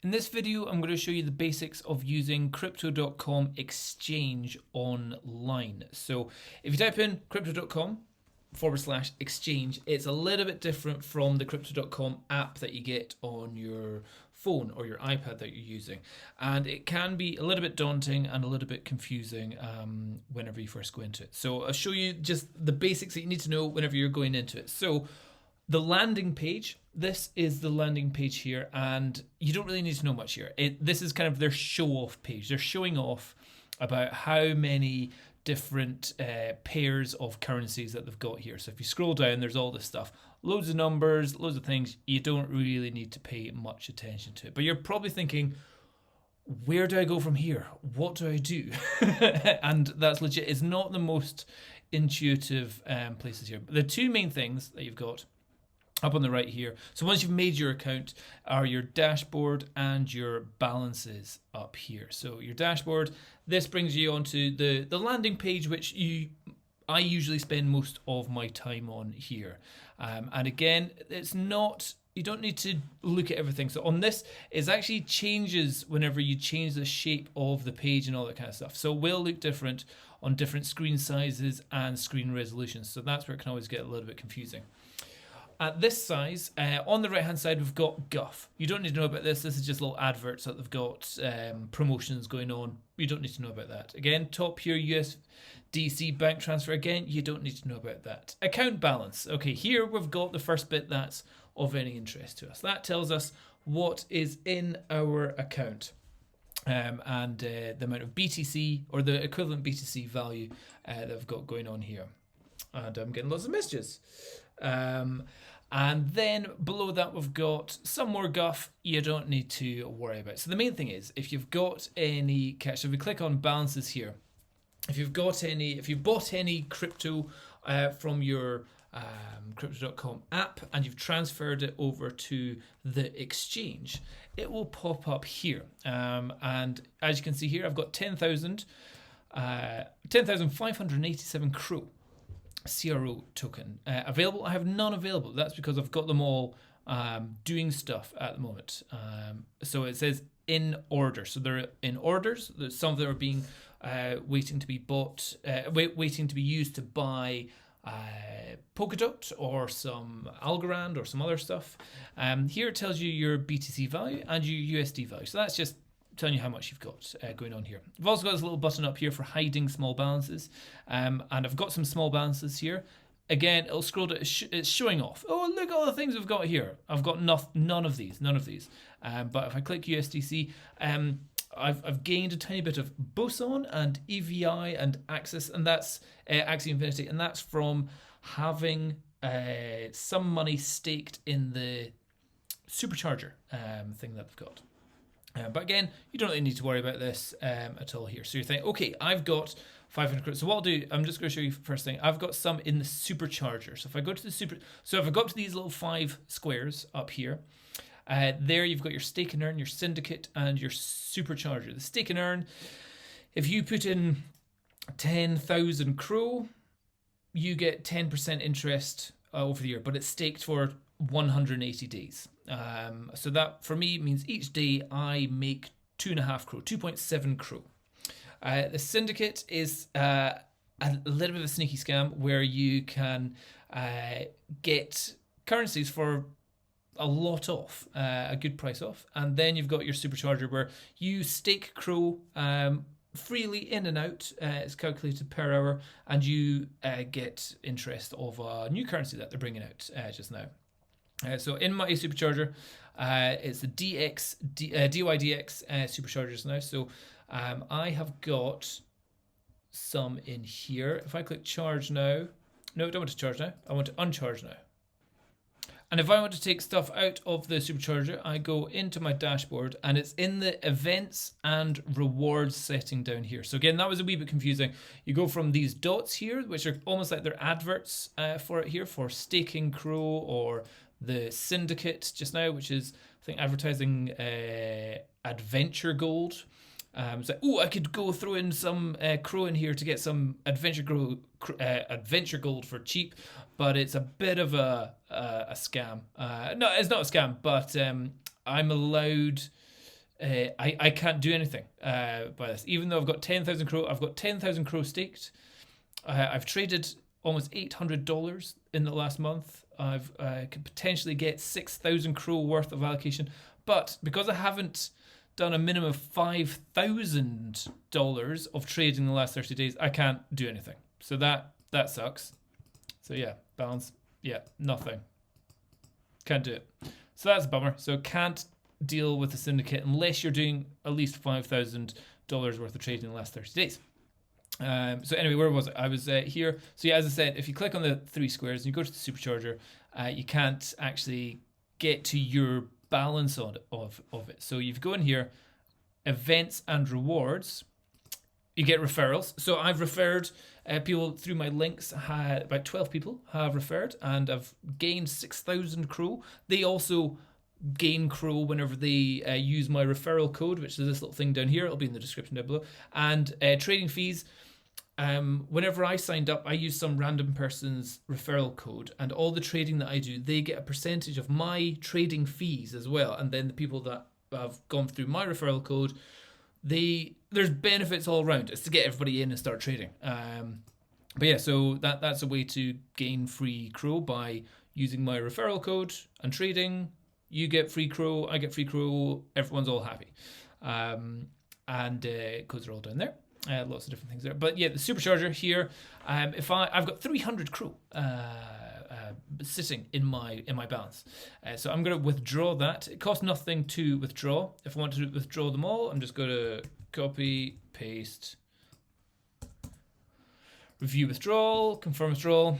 In this video, I'm going to show you the basics of using crypto.com exchange online. So if you type in crypto.com/exchange, it's a little bit different from the crypto.com app that you get on your phone or your iPad that you're using. And it can be a little bit daunting and a little bit confusing whenever you first go into it. So I'll show you just the basics that you need to know whenever you're going into it. So the landing page, this is the landing page here, and you don't really need to know much here. This is kind of their show-off page. They're showing off about how many different pairs of currencies that they've got here. So if you scroll down, there's all this stuff. Loads of numbers, loads of things. You don't really need to pay much attention to it. But you're probably thinking, where do I go from here? What do I do? And that's legit. It's not the most intuitive places here. But the two main things that you've got up on the right here. So once you've made your account, are your dashboard and your balances up here. So your dashboard, this brings you onto the landing page, which I usually spend most of my time on here. And again, it's not, you don't need to look at everything. So on this, it actually changes whenever you change the shape of the page and all that kind of stuff. So it will look different on different screen sizes and screen resolutions. So that's where it can always get a little bit confusing. At this size, on the right-hand side, we've got Guff. You don't need to know about this. This is just little adverts that they've got, promotions going on. You don't need to know about that. Again, top here, USDc bank transfer. Again, you don't need to know about that. Account balance. Okay, here we've got the first bit that's of any interest to us. That tells us what is in our account and the amount of BTC or the equivalent BTC value that we've got going on here. And I'm getting lots of messages. And then below that, we've got some more guff you don't need to worry about. So the main thing is, if you've got any cash, if we click on balances here, if you've bought any crypto from your crypto.com app and you've transferred it over to the exchange, it will pop up here. And as you can see here, I've got 10,587 CRO. CRO token available. I have none available. That's because I've got them all doing stuff at the moment. So it says in order. So they're in orders. There's some of them are being waiting to be bought, waiting to be used to buy Polkadot or some Algorand or some other stuff. Here it tells you your BTC value and your USD value. So that's just telling you how much you've got going on here. I've also got this little button up here for hiding small balances, and I've got some small balances here. Again, it'll scroll to, it's showing off. Oh, look at all the things we've got here. I've got none of these. But if I click USDC, I've gained a tiny bit of Boson and EVI and Axis, and that's Axie Infinity, and that's from having some money staked in the supercharger thing that they've got. But again, you don't really need to worry about this at all here. So you think, okay, I've got 500 credits. So what I'll do, I'm just going to show you first thing. I've got some in the supercharger. So if I go to if I go up to these little 5 squares up here, there you've got your stake and earn, your syndicate, and your supercharger. The stake and earn, if you put in 10,000 CRO, you get 10% interest over the year, but it's staked for 180 days. So that for me means each day I make 2.5 CRO, 2.7 CRO. The syndicate is a little bit of a sneaky scam where you can get currencies for a lot off, a good price off. And then you've got your supercharger where you stake CRO freely in and out. It's calculated per hour, and you get interest of a new currency that they're bringing out just now. So in my supercharger, it's the DYDX superchargers now. So I have got some in here. If I click charge now, no, I don't want to charge now. I want to uncharge now. And if I want to take stuff out of the supercharger, I go into my dashboard and it's in the events and rewards setting down here. So again, that was a wee bit confusing. You go from these dots here, which are almost like they're adverts for it here for staking CRO or the syndicate just now, which is I think advertising adventure gold. It's like, oh, I could go throw in some CRO in here to get some adventure gold for cheap, but it's a bit of a scam. No, it's not a scam, but I'm allowed I can't do anything by this. Even though I've got 10,000 crow, I've got 10,000 crow staked. I've traded almost $800 in the last month. I could potentially get 6,000 crow worth of allocation, but because I haven't done a minimum of $5,000 of trading in the last 30 days, I can't do anything. So that sucks. So yeah, balance, yeah, nothing. Can't do it. So that's a bummer. So can't deal with the syndicate unless you're doing at least $5,000 worth of trading in the last 30 days. So anyway, where was I? I was here. So yeah, as I said, if you click on the 3 squares and you go to the supercharger, you can't actually get to your balance of it. So you go in here, events and rewards, you get referrals. So I've referred people through my links. About 12 people have referred, and I've gained 6,000 crow. They also gain crow whenever they use my referral code, which is this little thing down here. It'll be in the description down below. And trading fees. Whenever I signed up, I used some random person's referral code, and all the trading that I do, they get a percentage of my trading fees as well. And then the people that have gone through my referral code, there's benefits all around. It's to get everybody in and start trading. But yeah, so that's a way to gain free crow by using my referral code and trading. You get free crow, I get free crow, everyone's all happy. And codes are all down there. Lots of different things there. But yeah, the supercharger here, if I've got 300 crow sitting in my balance. So I'm going to withdraw that. It costs nothing to withdraw. If I want to withdraw them all, I'm just going to copy, paste, review withdrawal, confirm withdrawal.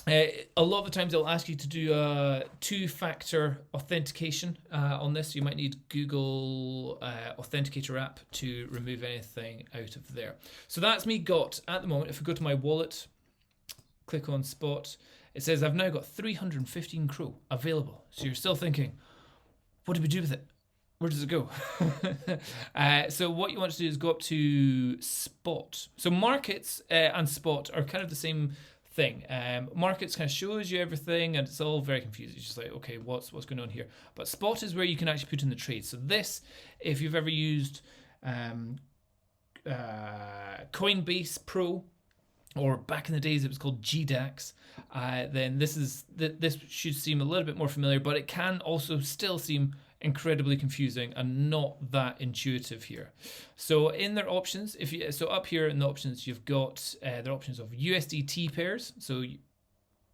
A lot of the times it'll ask you to do a 2-factor authentication on this. You might need Google Authenticator app to remove anything out of there. So that's me got at the moment. If I go to my wallet, click on spot, it says I've now got 315 crow available. So you're still thinking, what do we do with it? Where does it go? So what you want to do is go up to spot. So markets and spot are kind of the same thing. Markets kind of shows you everything, and it's all very confusing. It's just like, okay, what's going on here? But spot is where you can actually put in the trades. So this, if you've ever used Coinbase Pro, or back in the days it was called GDAX, then this should seem a little bit more familiar, but it can also still seem incredibly confusing and not that intuitive here. So in their options, so up here in the options, you've got their options of USDT pairs, so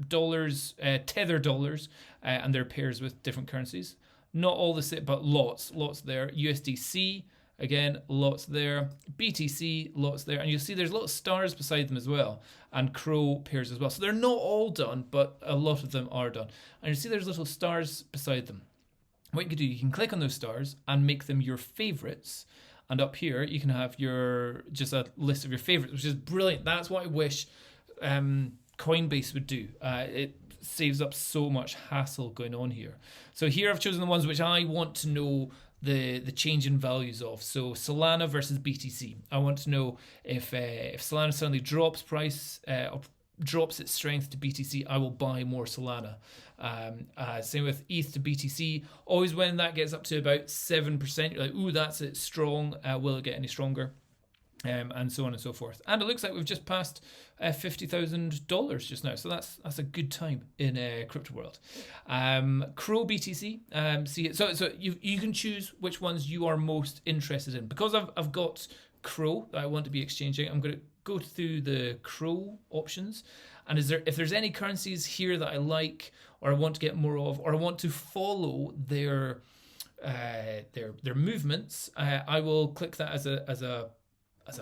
dollars, tether dollars, and their pairs with different currencies. Not all the same, but lots there. USDc, again, lots there. BTC, lots there. And you'll see there's little stars beside them as well, and crow pairs as well. So they're not all done, but a lot of them are done. And you see there's little stars beside them. What you can do, you can click on those stars and make them your favorites. And up here, you can have just a list of your favorites, which is brilliant. That's what I wish Coinbase would do. It saves up so much hassle going on here. So here I've chosen the ones which I want to know the change in values of. So Solana versus BTC. I want to know if Solana suddenly drops price, drops its strength to BTC, I will buy more Solana. Same with ETH to BTC. Always when that gets up to about 7%, you're like, ooh, that's it, strong. Will it get any stronger? And so on and so forth. And it looks like we've just passed $50,000 just now. So that's a good time in a crypto world. Crow BTC. So you can choose which ones you are most interested in. Because I've got Crow that I want to be exchanging, I'm going to go through the Crow options. And if there's any currencies here that I like, or I want to get more of, or I want to follow their movements, I will click that as a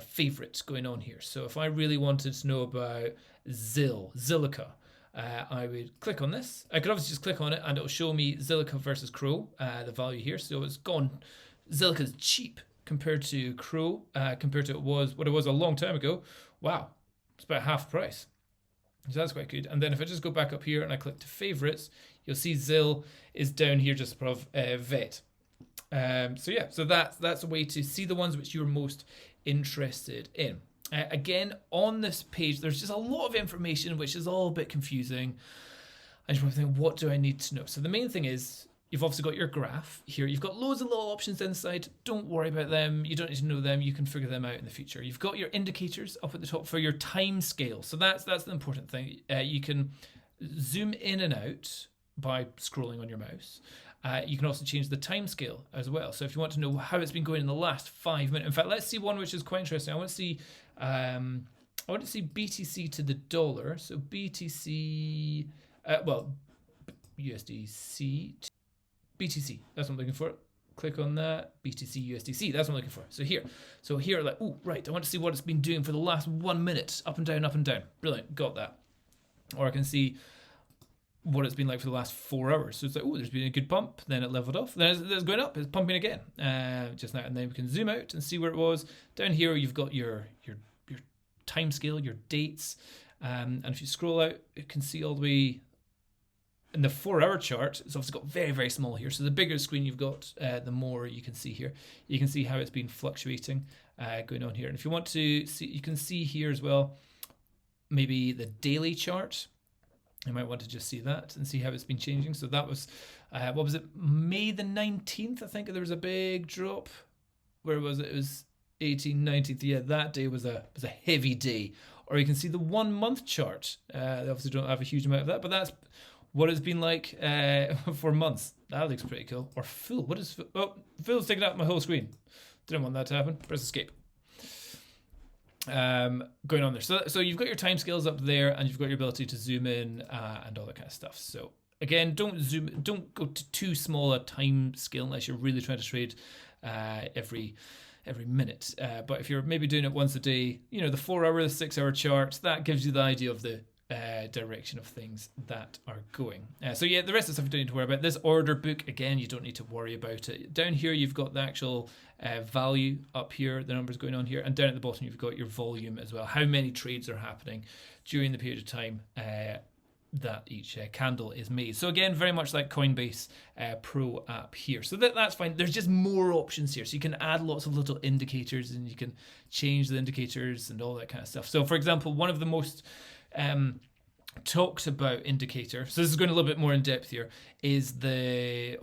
favorite going on here. So if I really wanted to know about Zilliqa, I would click on this. I could obviously just click on it and it'll show me Zilliqa versus Crow, the value here. So it's gone. Zilliqa's cheap compared to Crow, compared to what it was a long time ago. Wow, it's about half price. So that's quite good. And then if I just go back up here and I click to favorites, you'll see Zill is down here just above Vet. So that's a way to see the ones which you're most interested in. Again, on this page, there's just a lot of information which is all a bit confusing. I just want to think, what do I need to know? So the main thing is You've obviously got your graph here. You've got loads of little options inside. Don't worry about them. You don't need to know them. You can figure them out in the future. You've got your indicators up at the top for your time scale. So that's the important thing. You can zoom in and out by scrolling on your mouse. You can also change the time scale as well. So if you want to know how it's been going in the last 5 minutes. In fact, let's see one which is quite interesting. I want to see BTC to the dollar. So BTC, USDC. BTC, that's what I'm looking for. Click on that. BTC, USDC, that's what I'm looking for. So here, like, oh, right, I want to see what it's been doing for the last 1 minute. Up and down, up and down. Brilliant, got that. Or I can see what it's been like for the last 4 hours. So it's like, oh, there's been a good pump, then it leveled off, then it's going up, it's pumping again just now. And then we can zoom out and see where it was. Down here, you've got your time scale, your dates. And if you scroll out, you can see all the way. In the 4 hour chart, it's obviously got very, very small here. So the bigger screen you've got, the more you can see here. You can see how it's been fluctuating going on here. And if you want to see, you can see here as well, maybe the daily chart. You might want to just see that and see how it's been changing. So that was, what was it? May the 19th, I think there was a big drop. Where was it? It was 18th, 19th. Yeah, that day was a heavy day. Or you can see the 1 month chart. They obviously don't have a huge amount of that, but that's what it's been like for months. That looks pretty cool. Or full. What is full? Oh, full's taking up my whole screen. Didn't want that to happen. Press escape. Going on there. So you've got your timescales up there, and you've got your ability to zoom in and all that kind of stuff. So again, don't go to too small a time scale unless you're really trying to trade every minute. But if you're maybe doing it once a day, the 4 hour, the 6 hour chart, that gives you the idea of the direction of things that are going. So yeah, the rest of the stuff you don't need to worry about. This order book, again, you don't need to worry about it. Down here, you've got the actual value up here, the numbers going on here, and down at the bottom, you've got your volume as well. How many trades are happening during the period of time that each candle is made. So again, very much like Coinbase Pro app here. So that's fine. There's just more options here. So you can add lots of little indicators, and you can change the indicators and all that kind of stuff. So for example, one of the most talked about indicator, so this is going a little bit more in depth here, is the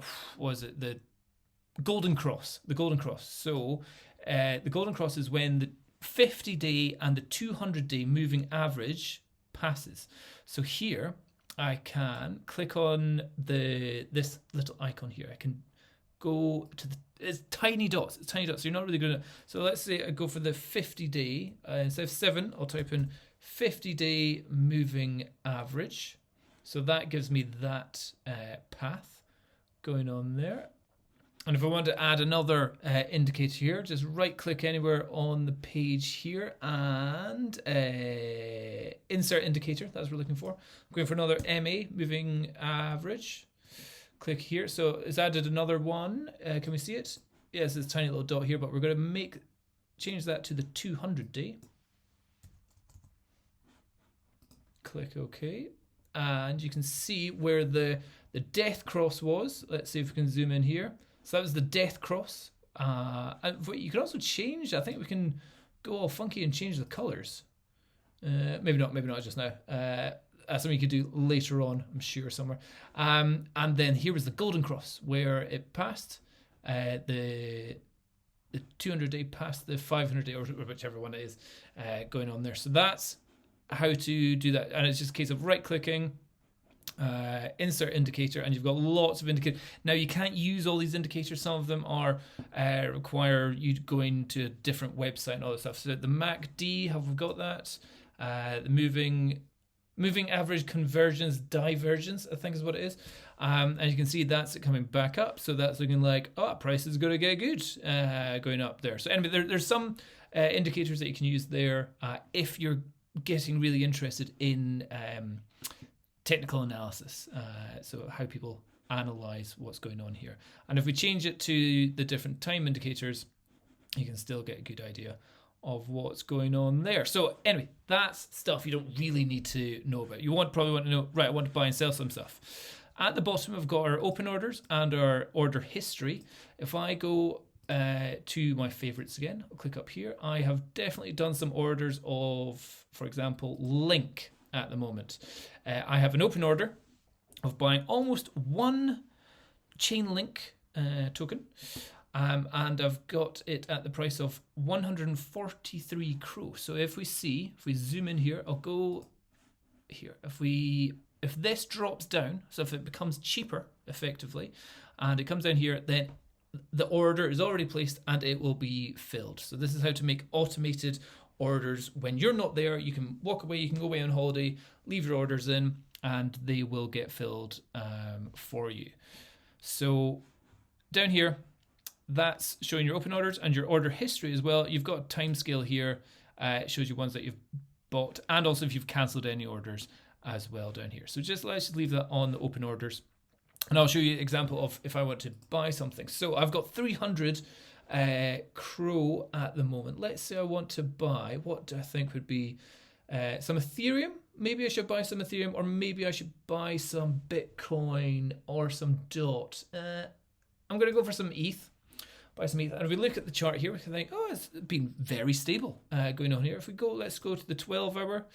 golden cross. The golden cross. So the golden cross is when the 50-day and the 200-day moving average passes. So here I can click on this little icon here. I can go to it's tiny dots. It's tiny dots. So you're not really going to. So let's say I go for the 50-day. Instead of 7, I'll type in 50-day moving average. So that gives me that path going on there. And if I want to add another indicator here, just right click anywhere on the page here and insert indicator. That's what we're looking for. I'm going for another MA moving average. Click here. So it's added another one. Can we see it? Yes, it's a tiny little dot here, but we're going to change that to the 200-day. Click OK. And you can see where the death cross was. Let's see if we can zoom in here. So that was the death cross. And you can also change, I think we can go all funky and change the colors. Maybe not just now. That's something you could do later on, I'm sure, somewhere. And then here was the golden cross, where it passed the 200-day past the 500-day, or whichever one it is, going on there. So that's how to do that. And it's just a case of right-clicking, insert indicator, and you've got lots of indicators. Now you can't use all these indicators. Some of them are require you going to a different website and all that stuff. So the MACD, have we got that? The moving average convergence divergence, I think is what it is. And you can see that's it coming back up. So that's looking like, price is going to get good going up there. So anyway, there's some indicators that you can use there if you're getting really interested in technical analysis, so how people analyze what's going on here. And if we change it to the different time indicators, you can still get a good idea of what's going on there. So anyway, that's stuff you don't really need to know about. You probably want to know, right, I want to buy and sell some stuff. At the bottom, we've got our open orders and our order history. If I go to my favorites again, I'll click up here. I have definitely done some orders of, for example, Link at the moment. I have an open order of buying almost $1 Chainlink token. And I've got it at the price of 143 Crow. So if we zoom in here, I'll go here. If this drops down, so if it becomes cheaper effectively, and it comes down here, then the order is already placed and it will be filled. So this is how to make automated orders when you're not there. You can walk away, you can go away on holiday, leave your orders in, and they will get filled for you. So down here, that's showing your open orders and your order history as well. You've got a timescale here. It shows you ones that you've bought and also if you've cancelled any orders as well down here. So let's just leave that on the open orders. And I'll show you an example of if I want to buy something. So I've got 300 Crow at the moment. Let's say I want to buy, what do I think would be some Ethereum? Maybe I should buy some Ethereum, or maybe I should buy some Bitcoin or some DOT. I'm going to go for some ETH. Buy some ETH. And if we look at the chart here, we can think, oh, it's been very stable going on here. If we go, let's go to the 12-hour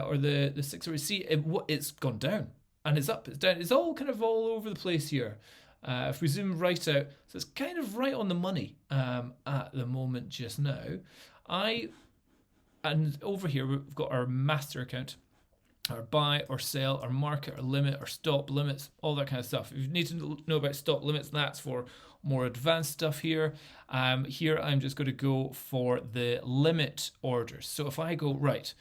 or the 6-hour. See, it's gone down and it's up, it's down. It's all kind of all over the place here. If we zoom right out, so it's kind of right on the money at the moment just now. And over here, we've got our master account, our buy or sell, our market, our limit, our stop limits, all that kind of stuff. If you need to know about stop limits, that's for more advanced stuff here. Here, I'm just going to go for the limit orders. So if I go, right,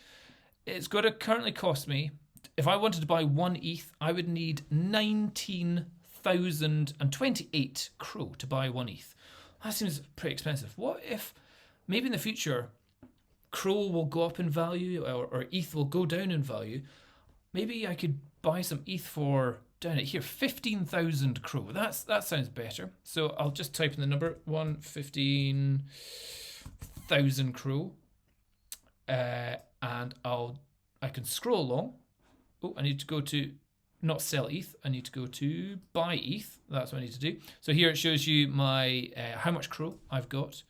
it's going to currently cost me, if I wanted to buy 1 ETH, I would need 19,028 Crow to buy 1 ETH. That seems pretty expensive. What if maybe in the future, Crow will go up in value or ETH will go down in value? Maybe I could buy some ETH for, down at here, 15,000 Crow. That sounds better. So I'll just type in the number, 15,000 Crow. And I can scroll along. Oh, I need to go to not sell ETH. I need to go to buy ETH. That's what I need to do. So here it shows you my how much Crow I've got.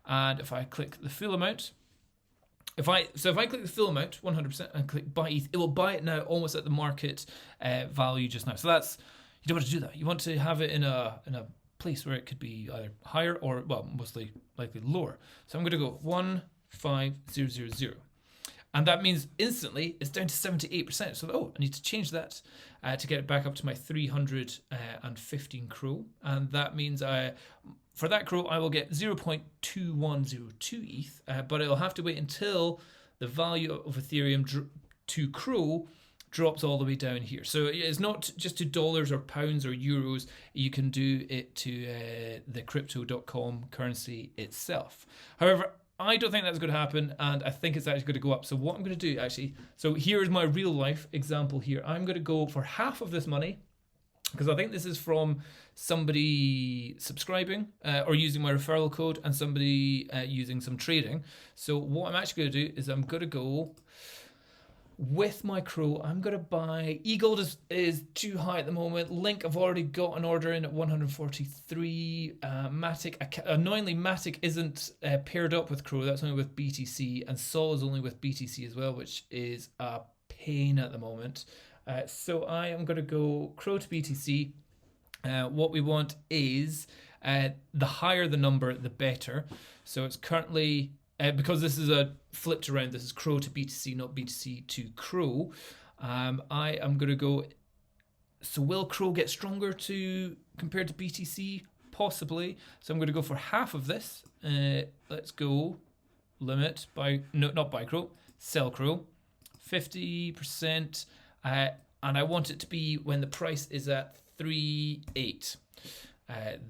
And if I click the full amount, if I click the full amount, 100%, and click buy ETH, it will buy it now almost at the market value just now. So that's, you don't want to do that. You want to have it in a place where it could be either higher or, well, mostly likely lower. So I'm going to go 15000. And that means instantly it's down to 78%. So, I need to change that to get it back up to my 315 Crow. And that means for that Crow, I will get 0.2102 ETH, but it'll have to wait until the value of Ethereum to Crow drops all the way down here. So it's not just to dollars or pounds or euros. You can do it to the crypto.com currency itself. However, I don't think that's going to happen, and I think it's actually going to go up. So what I'm going to do, actually, so here's my real life example here. I'm going to go for half of this money, because I think this is from somebody subscribing or using my referral code and somebody using some trading. So what I'm actually going to do is I'm going to go with my Crow. I'm going to buy, eGold is too high at the moment. Link, I've already got an order in at 143. Matic, annoyingly, Matic isn't paired up with Crow. That's only with BTC, and Sol is only with BTC as well, which is a pain at the moment. So I am going to go Crow to BTC. What we want is the higher the number, the better. So it's currently, because this is a flipped around, this is Crow to BTC, not BTC to Crow. I am going to go, so will Crow get stronger compared to BTC? Possibly. So I'm going to go for half of this. Let's go limit, not buy Crow, sell Crow, 50%. And I want it to be when the price is at 3.8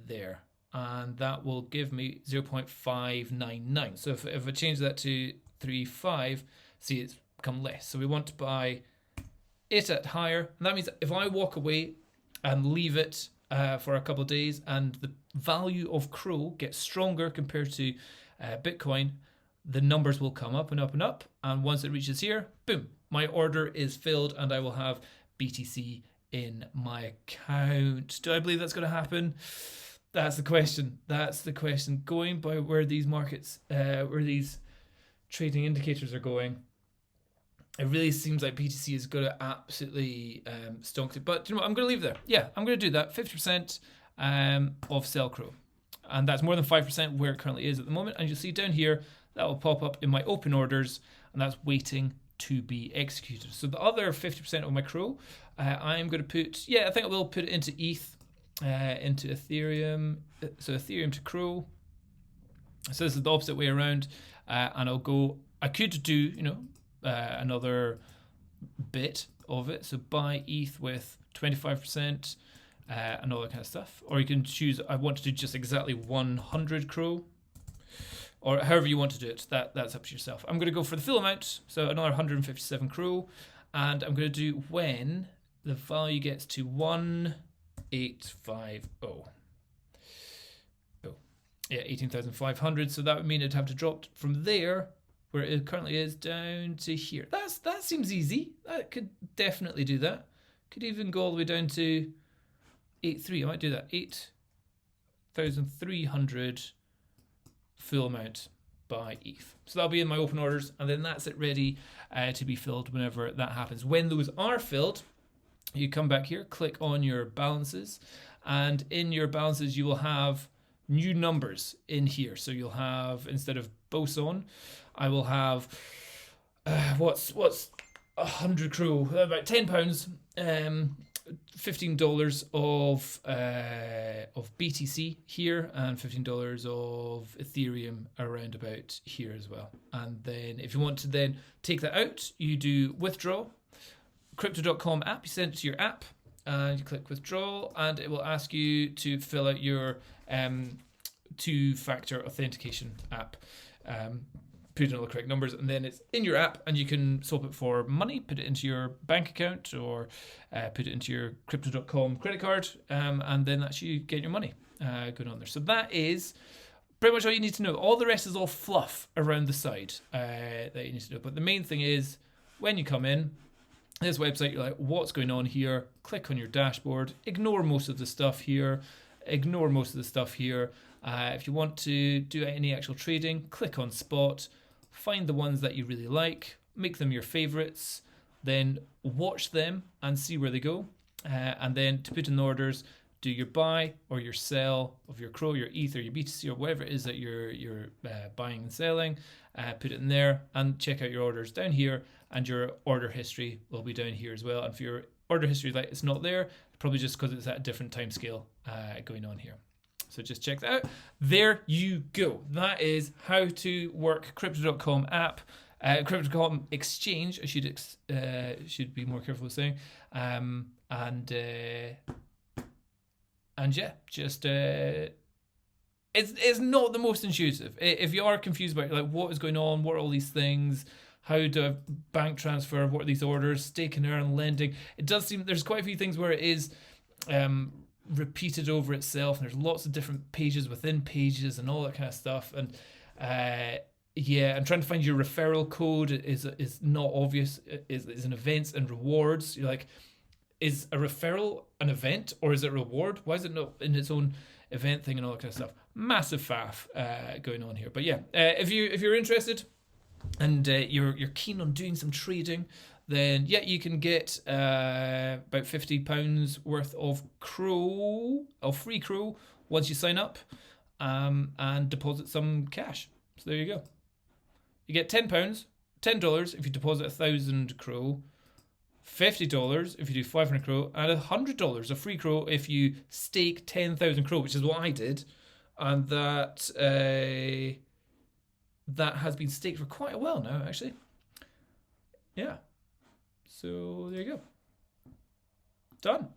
there. And that will give me 0.599. So if I change that to 3.5, see, it's become less. So we want to buy it at higher. And that means if I walk away and leave it for a couple of days and the value of Crow gets stronger compared to Bitcoin, the numbers will come up and up and up. And once it reaches here, boom, my order is filled and I will have BTC in my account. Do I believe that's going to happen? That's the question. That's the question. Going by where these markets, where these trading indicators are going, it really seems like BTC is going to absolutely stonk it. But you know what? I'm going to leave it there. Yeah, I'm going to do that. 50% of sell crow. And that's more than 5% where it currently is at the moment. And you'll see down here, that will pop up in my open orders. And that's waiting to be executed. So the other 50% of my crow, I'm going to put, I think I will put it into ETH, into Ethereum. So Ethereum to crow. So this is the opposite way around. And I could do, another bit of it. So buy ETH with 25% and all that kind of stuff. Or you can choose, I want to do just exactly 100 crow. Or however you want to do it, that's up to yourself. I'm going to go for the full amount, so another 157 crow, and I'm going to do when the value gets to 1850. Yeah, 18,500. So that would mean it'd have to drop from there, where it currently is, down to here. That seems easy. I could definitely do that. Could even go all the way down to 83. I might do that. 8,300. Full amount by ETH. So that'll be in my open orders, and then that's it ready to be filled whenever that happens. When those are filled, you come back here, click on your balances, and in your balances you will have new numbers in here. So you'll have, instead of boson, I will have what's 100 crow, about £10, $15 of BTC here, and $15 of Ethereum around about here as well. And then if you want to then take that out, you do withdraw, crypto.com app, you send it to your app and you click withdrawal, and it will ask you to fill out your two-factor authentication app. Put in all the correct numbers, and then it's in your app, and you can swap it for money, put it into your bank account, or put it into your crypto.com credit card, and then that's you getting your money going on there. So that is pretty much all you need to know. All the rest is all fluff around the side that you need to know. But the main thing is, when you come in this website, you're like, what's going on here? Click on your dashboard, ignore most of the stuff here, If you want to do any actual trading, click on spot, find the ones that you really like, make them your favorites, then watch them and see where they go. And then to put in orders, do your buy or your sell of your crow, your ETH or your BTC or whatever it is that you're buying and selling. Put it in there and check out your orders down here, and your order history will be down here as well. And for your order history, like it's not there, probably just because it's at a different time scale going on here. So just check that out. There you go. That is how to work Crypto.com app, Crypto.com exchange. I should be more careful with saying. It's not the most intuitive. If you are confused about like what is going on, what are all these things, how do I bank transfer, what are these orders, stake and earn, lending, it does seem there's quite a few things where it is repeated over itself, and there's lots of different pages within pages and all that kind of stuff. And and trying to find your referral code is not obvious. Is an events and rewards. You're like, is a referral an event or is it a reward? Why is it not in its own event thing and all that kind of stuff? Massive faff going on here. But if you're interested and you're keen on doing some trading, then you can get about £50 worth of free crow once you sign up, and deposit some cash. So there you go. You get $10 if you deposit 1,000 crow, $50 if you do 500 crow, and $100 of free crow if you stake 10,000 crow, which is what I did, and that has been staked for quite a while now, actually. Yeah. So there you go. Done.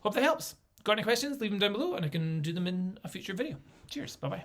Hope that helps. Got any questions? Leave them down below and I can do them in a future video. Cheers. Bye-bye.